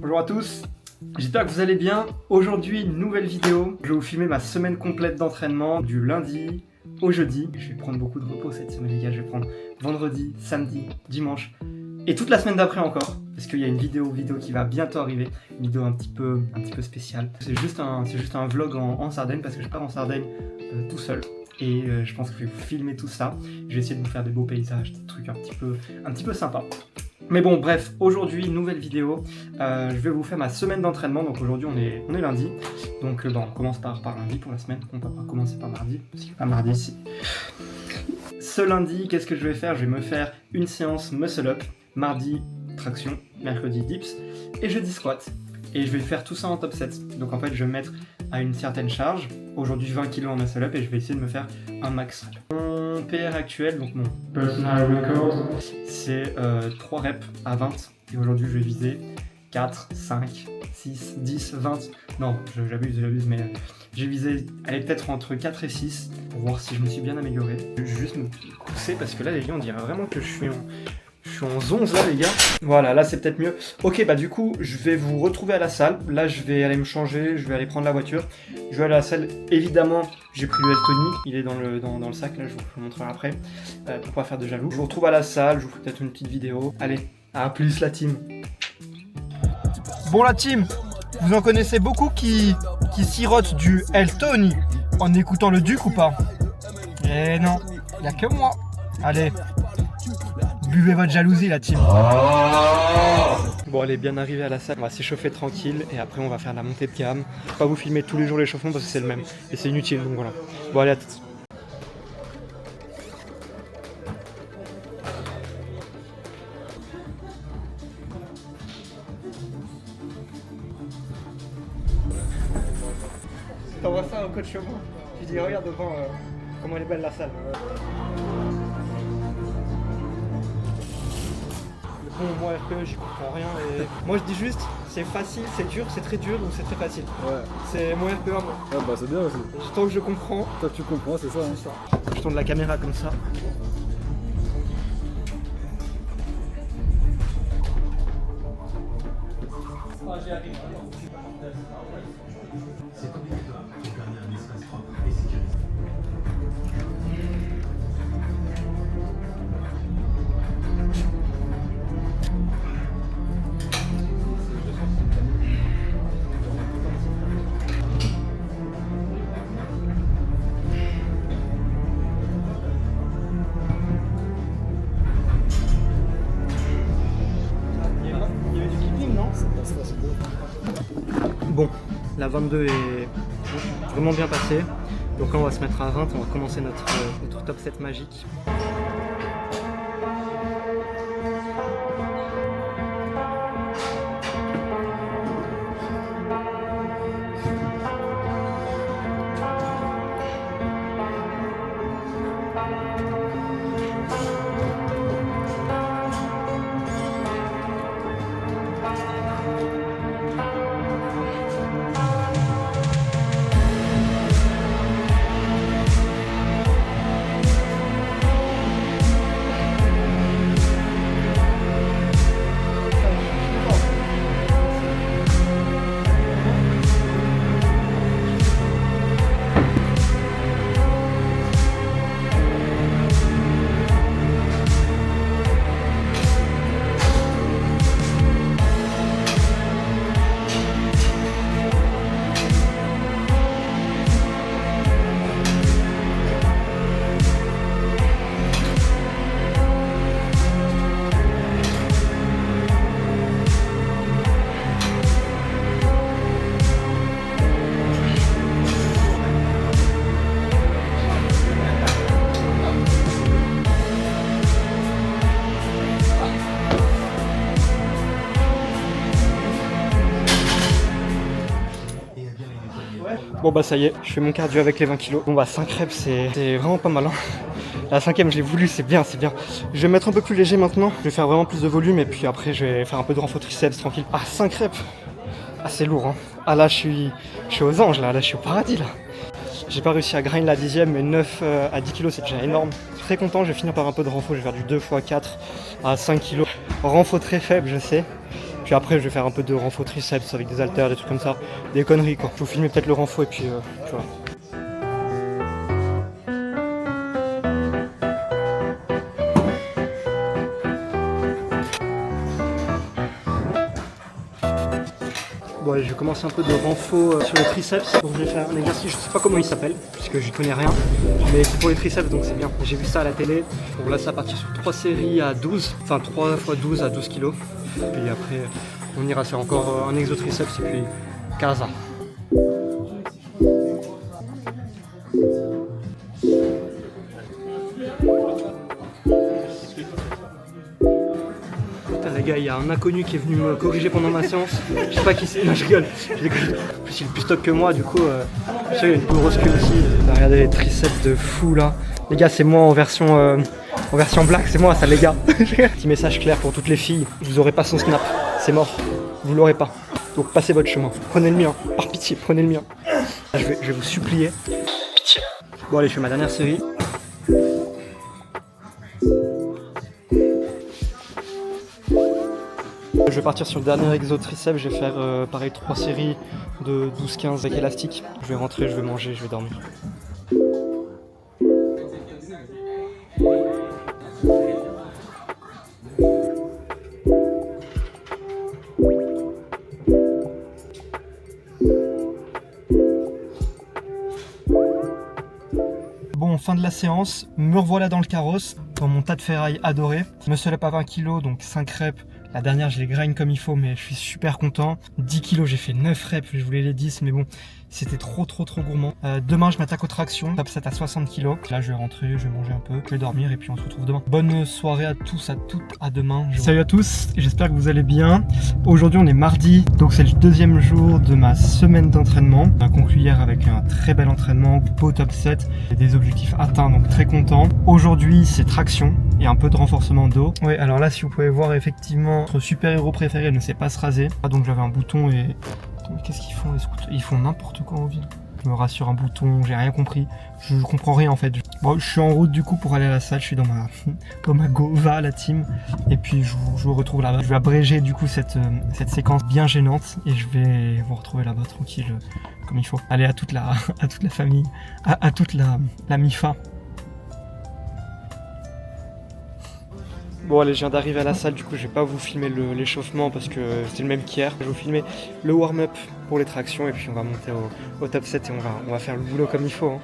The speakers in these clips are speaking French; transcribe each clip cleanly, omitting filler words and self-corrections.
Bonjour à tous, j'espère que vous allez bien. Aujourd'hui, nouvelle vidéo. Je vais vous filmer ma semaine complète d'entraînement du lundi au jeudi. Je vais prendre beaucoup de repos cette semaine, les gars. Je vais prendre vendredi, samedi, dimanche et toute la semaine d'après encore. Parce qu'il y a une vidéo qui va bientôt arriver. Une vidéo un petit peu spéciale. C'est juste un vlog en Sardaigne parce que je pars en Sardaigne tout seul. Et je pense que je vais vous filmer tout ça. Je vais essayer de vous faire des beaux paysages, des trucs un petit peu sympas. Mais bon, bref, aujourd'hui, nouvelle vidéo. Je vais vous faire ma semaine d'entraînement. Donc aujourd'hui, on est lundi. Donc on commence par lundi pour la semaine. On va pas commencer par mardi, parce qu'il n'y a pas mardi ici. Ce lundi, qu'est-ce que je vais faire? Je vais me faire une séance muscle up. Mardi, traction. Mercredi, dips. Et jeudi, squat. Et je vais faire tout ça en top 7. Donc en fait, je vais me mettre à une certaine charge. Aujourd'hui, 20 kg en muscle up et je vais essayer de me faire un max. Mon PR actuel, donc mon personal record, c'est 3 reps à 20. Et aujourd'hui, je vais viser 4, 5, 6, 10, 20. Non, j'abuse, mais j'ai visé, aller peut-être entre 4 et 6 pour voir si je me suis bien amélioré. Je vais juste me pousser parce que là, les gars, on dirait vraiment que je suis en zonze là, les gars. Voilà, là c'est peut-être mieux. Ok, bah du coup, je vais vous retrouver à la salle. Là, je vais aller me changer, je vais aller prendre la voiture. Je vais aller à la salle. Évidemment, j'ai pris le L-Tony. Il est dans le sac, là, je vous montrerai après. Pour pas faire de jaloux. Je vous retrouve à la salle, je vous ferai peut-être une petite vidéo. Allez, à plus la team. Bon la team, vous en connaissez beaucoup qui sirotent du L-Tony en écoutant le Duc ou pas? Eh non, y a que moi. Allez. Buvez votre jalousie la team. Bon, elle est bien arrivée à la salle, on va s'échauffer tranquille et après on va faire la montée de gamme. Je vais pas vous filmer tous les jours l'échauffement parce que c'est le même et c'est inutile, donc voilà. Bon, allez, à tout de suite. T'envoies ça au coach chez moi. Tu dis regarde devant comment elle est belle la salle. Bon, moi RPE j'y comprends rien et moi je dis juste c'est facile, c'est dur, c'est très dur donc c'est très facile. Ouais. C'est mon RPE à moi. Ah bah c'est bien aussi. Tant que je comprends. Toi tu comprends, c'est ça. Hein. C'est ça. Je tourne la caméra comme ça. J'y arrive. C'est obligatoire pour garder un espace propre et sécurisé. Bon, la 22 est vraiment bien passée. Donc là on va se mettre à 20, on va commencer notre top 7 magique. Bon bah ça y est, je fais mon cardio avec les 20 kg. Bon bah 5 reps c'est vraiment pas mal hein. La 5ème je l'ai voulu, c'est bien, c'est bien. Je vais me mettre un peu plus léger maintenant. Je vais faire vraiment plus de volume et puis après je vais faire un peu de renfort triceps tranquille. Ah 5 reps. Ah c'est lourd hein. Ah là je suis aux anges là, je suis au paradis là. J'ai pas réussi à grind la 10ème mais 9 à 10 kg c'est déjà énorme. Très content, je vais finir par un peu de renfort, je vais faire du 2 x 4 à 5 kg. Renfort très faible je sais. Puis après, je vais faire un peu de renfo triceps avec des haltères, des trucs comme ça. Des conneries quoi. Je vais vous filmer peut-être le renfo et puis tu vois. Bon allez, je vais commencer un peu de renfo sur les triceps. Donc je vais faire un exercice, je sais pas comment il s'appelle, puisque j'y connais rien. Mais c'est pour les triceps donc c'est bien. J'ai vu ça à la télé. Bon là ça va partir sur 3 séries à 12, enfin 3 x 12 à 12 kg. Puis après on ira faire encore un exo triceps et puis casa. Les gars, il y a un inconnu qui est venu me corriger pendant ma séance. Je sais pas qui c'est. Non, je rigole. En plus, il est plus stock que moi, du coup, je sais, il y a une plus grosse queue aussi. Regardez les triceps de fou là. Les gars, c'est moi en version black, c'est moi ça, les gars. Petit message clair pour toutes les filles. Vous aurez pas son snap, c'est mort. Vous l'aurez pas. Donc passez votre chemin. Prenez le mien. Par pitié, prenez le mien. Je vais vous supplier. Pitié. Bon, allez, je fais ma dernière série. Je vais partir sur le dernier exo triceps, je vais faire pareil 3 séries de 12-15 avec élastique. Je vais rentrer, je vais manger, je vais dormir. Bon, fin de la séance, me revoilà dans le carrosse, dans mon tas de ferraille adoré. Muscle up à 20 kg, donc 5 reps. La dernière, je les grind comme il faut, mais je suis super content. 10 kg, j'ai fait 9 reps, je voulais les 10, mais bon, c'était trop gourmand. Demain, je m'attaque aux tractions, top 7 à 60 kg. Là, je vais rentrer, je vais manger un peu, je vais dormir et puis on se retrouve demain. Bonne soirée à tous, à toutes, à demain. Salut à tous, j'espère que vous allez bien. Aujourd'hui, on est mardi, donc c'est le deuxième jour de ma semaine d'entraînement. On a conclu hier avec un très bel entraînement, beau top 7, et des objectifs atteints, donc très content. Aujourd'hui, c'est traction et un peu de renforcement dos. Oui, alors là, si vous pouvez voir, effectivement, notre super-héros préféré ne sait pas se raser. Donc j'avais un bouton et... Qu'est-ce qu'ils font les scooters? Ils font n'importe quoi en ville. Je me rassure un bouton, j'ai rien compris. Je comprends rien en fait. Bon, je suis en route du coup pour aller à la salle, je suis dans ma Gova, la team. Et puis je vous retrouve là-bas. Je vais abréger du coup cette séquence bien gênante et je vais vous retrouver là-bas tranquille comme il faut. Allez, à toute la famille, à toute la MIFA. Bon allez, je viens d'arriver à la salle, du coup je vais pas vous filmer l'échauffement parce que c'est le même qu'hier. Je vais vous filmer le warm-up pour les tractions et puis on va monter au top 7 et on va faire le boulot comme il faut. Hein.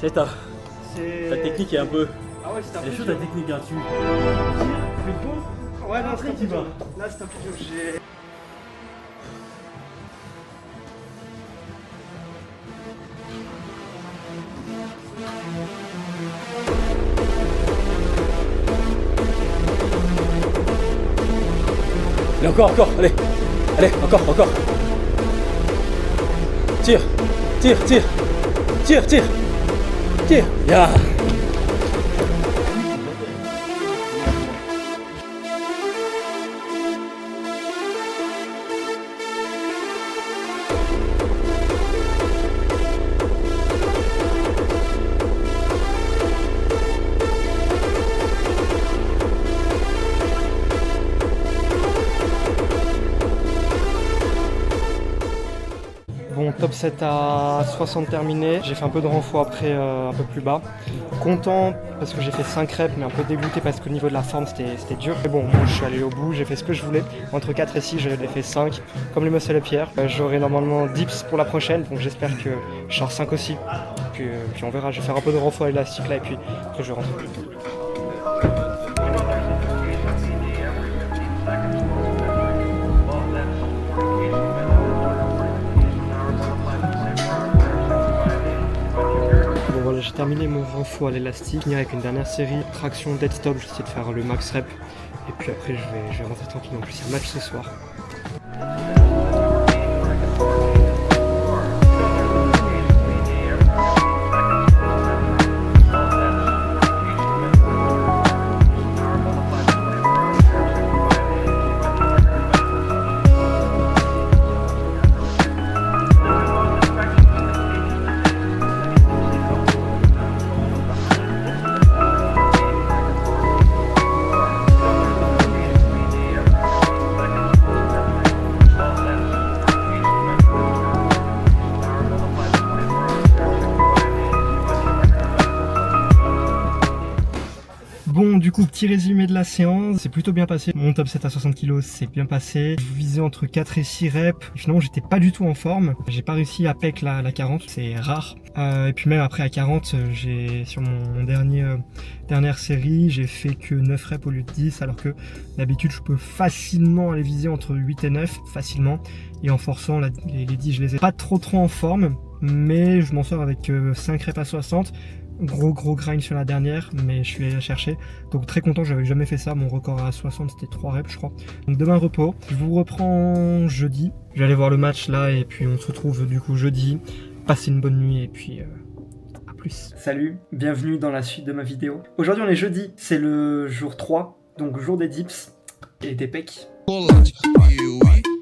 C'est ta technique est un peu... Ah ouais, c'est un peu Elle est chaude dur. ta technique là-dessus. Tu fais pause? Ouais, non, Après, c'est un tu peu vas. dur. Là, c'est un peu dur. J'ai... Allez, encore, allez, encore. Tire. Yeah. Bon, top 7 à 60 terminé. J'ai fait un peu de renfort après, un peu plus bas. Content parce que j'ai fait 5 reps, mais un peu dégoûté parce qu'au niveau de la forme, c'était dur. Mais bon, moi je suis allé au bout, j'ai fait ce que je voulais. Entre 4 et 6, j'avais fait 5, comme les muscle up hier. J'aurai normalement dips pour la prochaine, donc j'espère que je sors 5 aussi. Puis on verra, je vais faire un peu de renfort élastique là et puis après je vais rentrer. terminé mon renfort à l'élastique, finir avec une dernière série, traction, dead stop, je vais essayer de faire le max rep. Et puis après je vais rentrer tranquille, en plus il y a un match ce soir. Bon, du coup, petit résumé de la séance, c'est plutôt bien passé. Mon top 7 à 60 kg, c'est bien passé. Je visais entre 4 et 6 reps. Finalement, j'étais pas du tout en forme. J'ai pas réussi à pec la 40, c'est rare. Et puis même après à 40, sur mon dernière série, j'ai fait que 9 reps au lieu de 10, alors que d'habitude, je peux facilement aller viser entre 8 et 9, facilement. Et en forçant, les 10, je les ai pas trop en forme, mais je m'en sors avec 5 reps à 60. Gros grind sur la dernière, mais je suis allé la chercher. Donc très content, j'avais jamais fait ça. Mon record à 60, c'était 3 reps, je crois. Donc demain, repos. Je vous reprends jeudi. Je vais aller voir le match là, et puis on se retrouve du coup jeudi. Passez une bonne nuit, et puis à plus. Salut, bienvenue dans la suite de ma vidéo. Aujourd'hui, on est jeudi, c'est le jour 3, donc jour des dips et des pecs.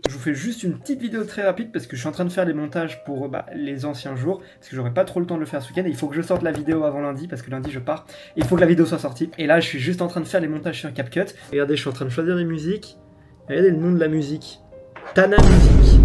Je vous fais juste une petite vidéo très rapide parce que je suis en train de faire les montages pour les anciens jours, parce que j'aurai pas trop le temps de le faire ce week-end et il faut que je sorte la vidéo avant lundi parce que lundi je pars et il faut que la vidéo soit sortie. Et là je suis juste en train de faire les montages sur CapCut. Regardez, je suis en train de choisir des musiques. Regardez le nom de la musique, Tana Music.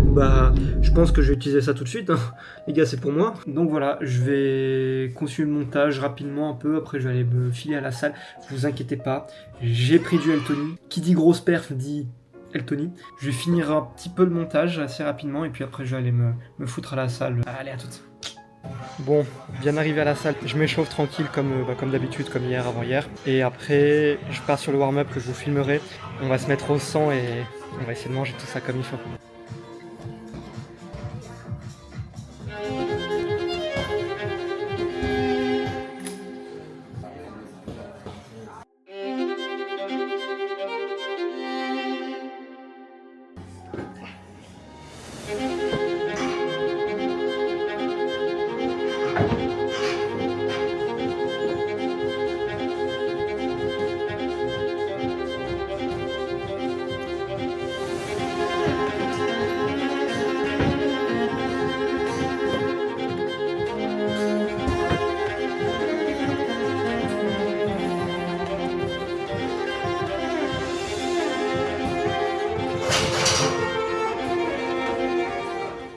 Bah je pense que je vais utiliser ça tout de suite, hein. Les gars, c'est pour moi. Donc voilà, je vais continuer le montage rapidement un peu, après je vais aller me filer à la salle, vous inquiétez pas, j'ai pris du Eltony. Qui dit grosse perf dit Eltony. Je vais finir un petit peu le montage assez rapidement et puis après je vais aller me foutre à la salle. Allez, à toutes. Bon, bien arrivé à la salle, je m'échauffe tranquille comme d'habitude, comme hier, avant-hier. Et après, je pars sur le warm-up que je vous filmerai. On va se mettre au 100 et on va essayer de manger tout ça comme il faut.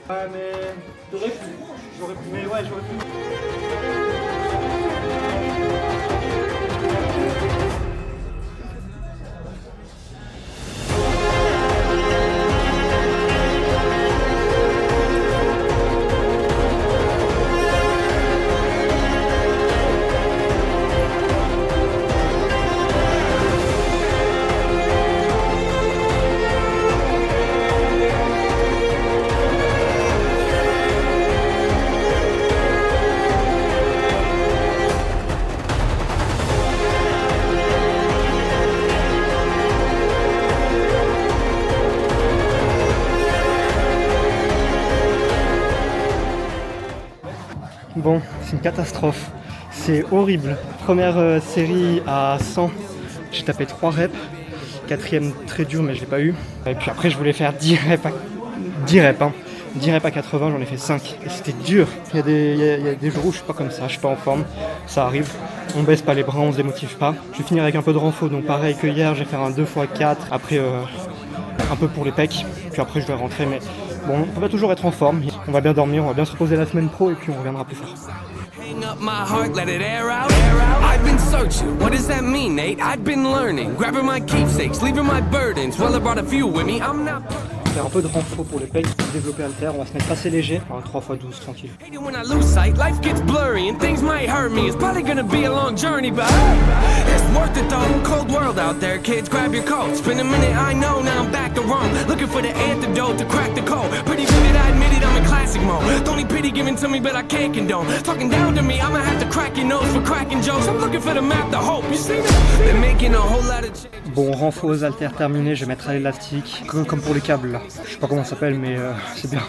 Ouais, mais j'aurais pu, mais ouais, j'aurais pu. Bon, c'est une catastrophe, c'est horrible. Première série à 100, j'ai tapé 3 reps, quatrième très dur mais je l'ai pas eu. Et puis après je voulais faire 10 reps à 80, j'en ai fait 5 et c'était dur. Il y a des jours où je suis pas comme ça, je suis pas en forme, ça arrive. On baisse pas les bras, on se démotive pas. Je vais finir avec un peu de renfort, donc pareil que hier, je vais faire un 2x4, après un peu pour les pecs, puis après je vais rentrer, mais bon, on va toujours être en forme, on va bien dormir, on va bien se reposer la semaine pro et puis on reviendra plus fort. Hang up my heart, let it air out. I've been searching, what does that mean, Nate? I've been learning, grabbing my keepsakes, leaving my burdens. Well, I brought a few with me, I'm not... Faire un peu de renfort pour les pecs, développer alter, on va se mettre assez léger, 3x12 tranquille. When I lose sight, life gets blurry and things might hurt me. It's probably gonna be a long journey, but it's worth it though. Cold world out there, kids, grab your coat. It's been a minute, I know, now I'm back to Rome, looking for the antidote to crack the code. Pretty vivid, I admit it, I'm in class. classic mode. The only pity given to me, but I can't condone. Talking down to me, I'ma have to crack your nose for cracking jokes. I'm looking for the map to hope. You see that? They're making a whole lot of changes. Bon, renfort aux haltères terminé, je vais mettre à l'élastique, comme pour les câbles là. Je sais pas comment ça s'appelle, mais c'est bien.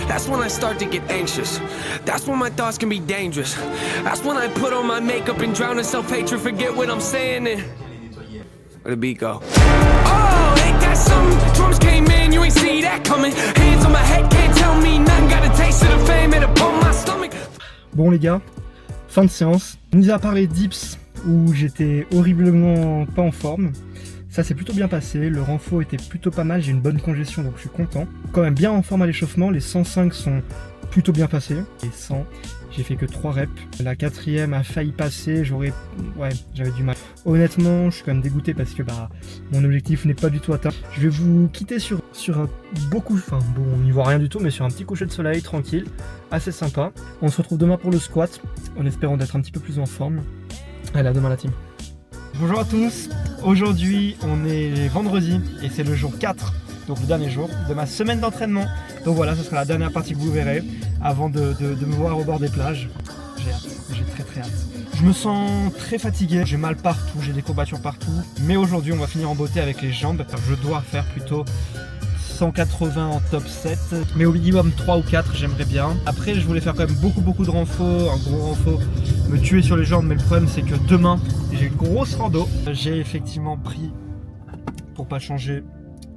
That's when I start to get anxious. That's when my thoughts can be dangerous. That's when I put on my makeup and drown in self-hatred. Forget what I'm saying and... Where'd the beat go? Oh, ain't that something? Drums came in, you ain't see that coming. Hands on my head, can't tell me nothing. Got a taste of the fame, it'll pump my stomach. Bon les gars, fin de séance. Mis à part les dips où j'étais horriblement pas en forme, ça s'est plutôt bien passé, le renfort était plutôt pas mal, j'ai une bonne congestion donc je suis content. Quand même bien en forme à l'échauffement, les 105 sont plutôt bien passés. Les 100, j'ai fait que 3 reps. La 4ème a failli passer, j'avais du mal. Honnêtement, je suis quand même dégoûté parce que mon objectif n'est pas du tout atteint. Je vais vous quitter sur un on n'y voit rien du tout, mais sur un petit coucher de soleil tranquille, assez sympa. On se retrouve demain pour le squat, en espérant d'être un petit peu plus en forme. Allez, à demain la team. Bonjour à tous, aujourd'hui on est vendredi et c'est le jour 4, donc le dernier jour de ma semaine d'entraînement. Donc voilà, ce sera la dernière partie que vous verrez avant de me voir au bord des plages. J'ai hâte, j'ai très hâte. Je me sens très fatigué, j'ai mal partout, j'ai des courbatures partout. Mais aujourd'hui on va finir en beauté avec les jambes. Je dois faire plutôt 180 en top 7, mais au minimum 3 ou 4 j'aimerais bien. Après je voulais faire quand même beaucoup de renfort, un gros renfort, me tuer sur les jambes, mais le problème c'est que demain j'ai une grosse rando. J'ai effectivement pris, pour pas changer,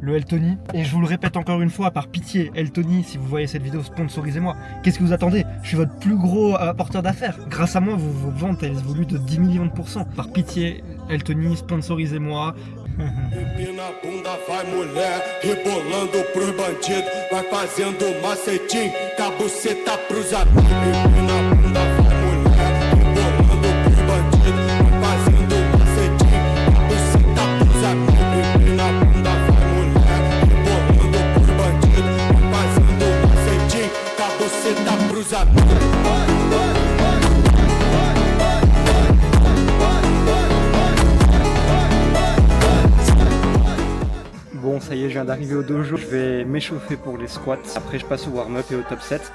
le Eltony. Et je vous le répète encore une fois, par pitié, Eltony, si vous voyez cette vidéo, sponsorisez-moi. Qu'est-ce que vous attendez? Je suis votre plus gros apporteur d'affaires. Grâce à moi, vos ventes elles évoluent de 10 millions de %. Par pitié, Eltony, sponsorisez-moi. Empina a bunda, vai mulher, rebolando pros bandidos, vai fazendo macetinho, cabuceta pros amigos. Empina a bunda, vai mulher, rebolando pros bandidos, vai fazendo macetinho, cabuceta pros amigos. Empina a bunda, vai mulher, rebolando pros bandidos, vai fazendo macetinho, cabuceta pros amigos. Bon, ça y est, je viens d'arriver au dojo, je vais m'échauffer pour les squats. Après, je passe au warm-up et au top 7.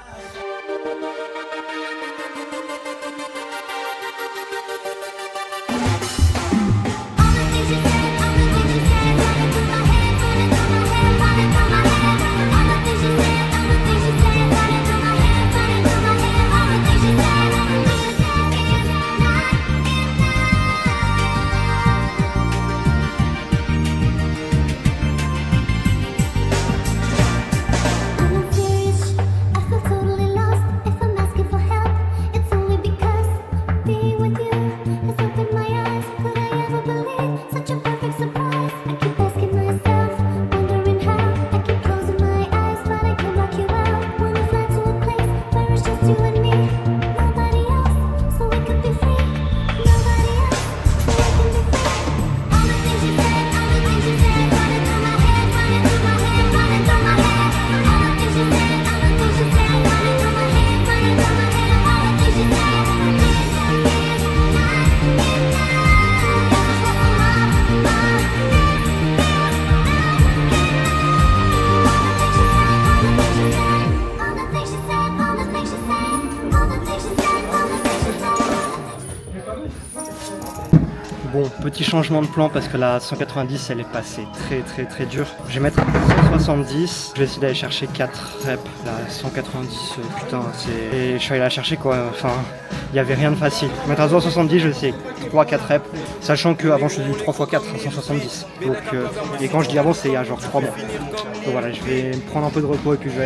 Bon, petit changement de plan parce que la 190 elle est passée très dure. Je vais mettre 170, je vais essayer d'aller chercher 4 reps. La 190, putain, et je suis allé la chercher quoi, enfin, il n'y avait rien de facile. Mettre à 170, je vais essayer 3-4 reps, sachant qu'avant je faisais du 3x4 à 170. Donc, et quand je dis avant, c'est il y a genre 3 mois. Donc voilà, je vais me prendre un peu de repos et puis je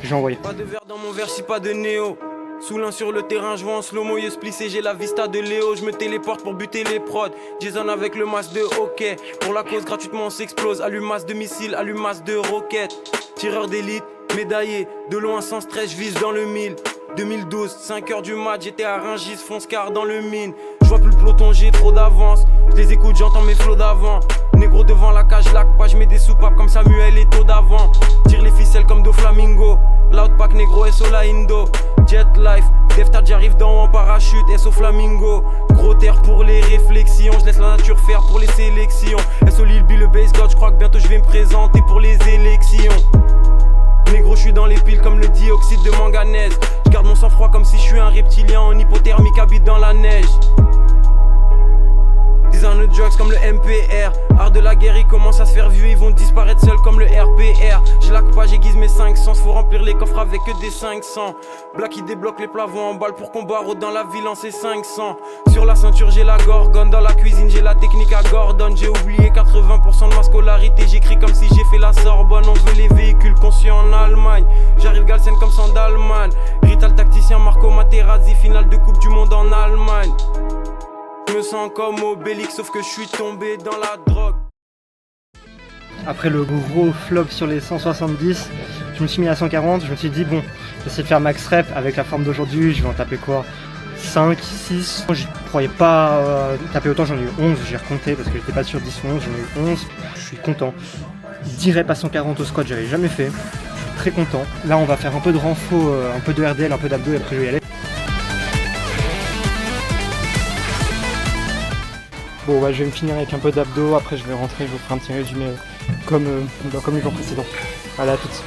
vais envoyer. Pas de verre dans mon verre, si pas de néo. Sous l'un sur le terrain, je vois en slow-mo, yeux splissé, j'ai la vista de Léo. Je me téléporte pour buter les prods. Jason avec le masque de hockey. Pour la cause, gratuitement on s'explose. Allumasse de missiles, allumasse de roquettes. Tireur d'élite, médaillé. De loin sans stress, je vise dans le 1000. 2012, 5h du mat, j'étais à Rungis, fonce car dans le mine. Je vois plus le peloton, j'ai trop d'avance. Je les écoute, j'entends mes flots d'avant. Négro devant la cage, lac pas, je mets des soupapes comme Samuel et taux d'avant. Tire les ficelles comme Do Flamingo. Loud pack négro, SO la Indo. Jet life, Deftad j'arrive dans en parachute, SO Flamingo. Gros terre pour les réflexions, je laisse la nature faire pour les sélections. SO Lil B, le base god, je crois que bientôt je vais me présenter pour les élections. Négro, je suis dans les piles comme le dioxyde de manganèse. Je garde mon sang-froid comme si je suis un reptilien en hypothermie qui habite dans la neige. Design de drugs comme le MPR. Art de la guerre, ils commencent à se faire vieux, ils vont disparaître seuls comme le RPR. Je laque pas, j'aiguise mes 500, faut remplir les coffres avec que des 500. Black qui débloque les plafonds en balle pour qu'on barre dans la ville en C500. Sur la ceinture j'ai la gorgone, dans la cuisine j'ai la technique à Gordon. J'ai oublié 80% de ma scolarité, j'écris comme si j'ai fait la Sorbonne. On veut les véhicules conçus en Allemagne. J'arrive Galsen comme Sandalman. Rital tacticien Marco Materazzi, finale de Coupe du Monde en Allemagne. Je me sens comme Obélix sauf que je suis tombé dans la drogue. Après le gros flop sur les 170, je me suis mis à 140, je me suis dit bon, j'essaie de faire max rep avec la forme d'aujourd'hui, je vais en taper quoi 5, 6, je croyais pas taper autant, j'en ai eu 11, j'ai recompté parce que j'étais pas sûr 10 ou 11, j'en ai eu 11, je suis content. 10 reps à 140 au squat, j'avais jamais fait, je suis très content. Là on va faire un peu de renfo, un peu de RDL, un peu d'abdos et après je vais y aller. Bon ouais, je vais me finir avec un peu d'abdos, après je vais rentrer, je vous ferai un petit résumé comme les jours précédents. Allez, à toutes.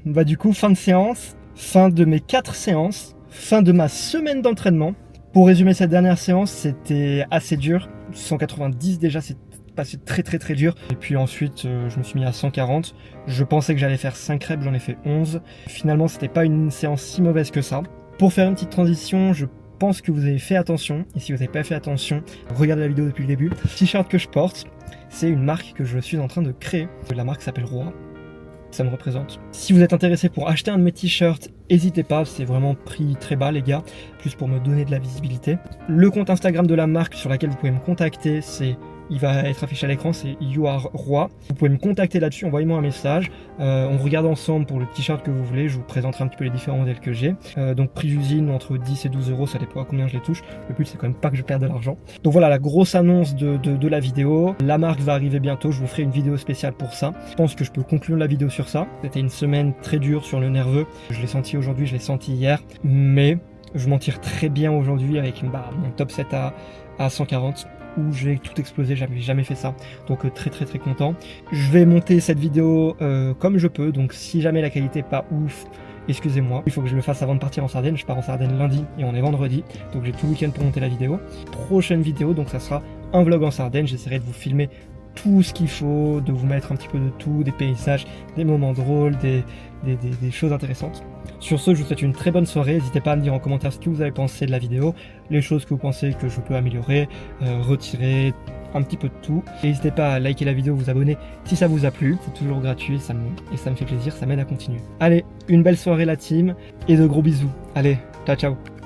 Bah du coup, fin de séance, fin de mes 4 séances, fin de ma semaine d'entraînement. Pour résumer cette dernière séance, c'était assez dur. 190 déjà, c'est passé très dur. Et puis ensuite, je me suis mis à 140. Je pensais que j'allais faire 5 reps, j'en ai fait 11. Finalement, c'était pas une séance si mauvaise que ça. Pour faire une petite transition, je pense que vous avez fait attention, et si vous n'avez pas fait attention, regardez la vidéo depuis le début. Le t-shirt que je porte, c'est une marque que je suis en train de créer. La marque s'appelle Roi, ça me représente. Si vous êtes intéressé pour acheter un de mes t-shirts, n'hésitez pas, c'est vraiment prix très bas les gars, plus pour me donner de la visibilité. Le compte Instagram de la marque sur laquelle vous pouvez me contacter, il va être affiché à l'écran, c'est YouAreRoi. Vous pouvez me contacter là-dessus, envoyez-moi un message. On regarde ensemble pour le t-shirt que vous voulez. Je vous présenterai un petit peu les différents modèles que j'ai. Donc prix d'usine entre 10 et 12 euros, ça dépend à combien je les touche. Le but c'est quand même pas que je perde de l'argent. Donc voilà la grosse annonce de la vidéo. La marque va arriver bientôt, je vous ferai une vidéo spéciale pour ça. Je pense que je peux conclure la vidéo sur ça. C'était une semaine très dure sur le nerveux. Je l'ai senti aujourd'hui, je l'ai senti hier. Mais je m'en tire très bien aujourd'hui avec mon top 7 à 140. Où j'ai tout explosé, j'avais jamais fait ça, donc très content. Je vais monter cette vidéo comme je peux, donc si jamais la qualité est pas ouf, excusez-moi. Il faut que je le fasse avant de partir en Sardaigne, je pars en Sardaigne lundi et on est vendredi, donc j'ai tout le week-end pour monter la vidéo. Prochaine vidéo, donc ça sera un vlog en Sardaigne, j'essaierai de vous filmer tout ce qu'il faut, de vous mettre un petit peu de tout, des paysages, des moments drôles, des choses intéressantes. Sur ce, je vous souhaite une très bonne soirée, n'hésitez pas à me dire en commentaire ce que vous avez pensé de la vidéo, les choses que vous pensez que je peux améliorer, retirer, un petit peu de tout. N'hésitez pas à liker la vidéo, vous abonner si ça vous a plu, c'est toujours gratuit et ça me fait plaisir, ça m'aide à continuer. Allez, une belle soirée la team et de gros bisous. Allez, ciao ciao.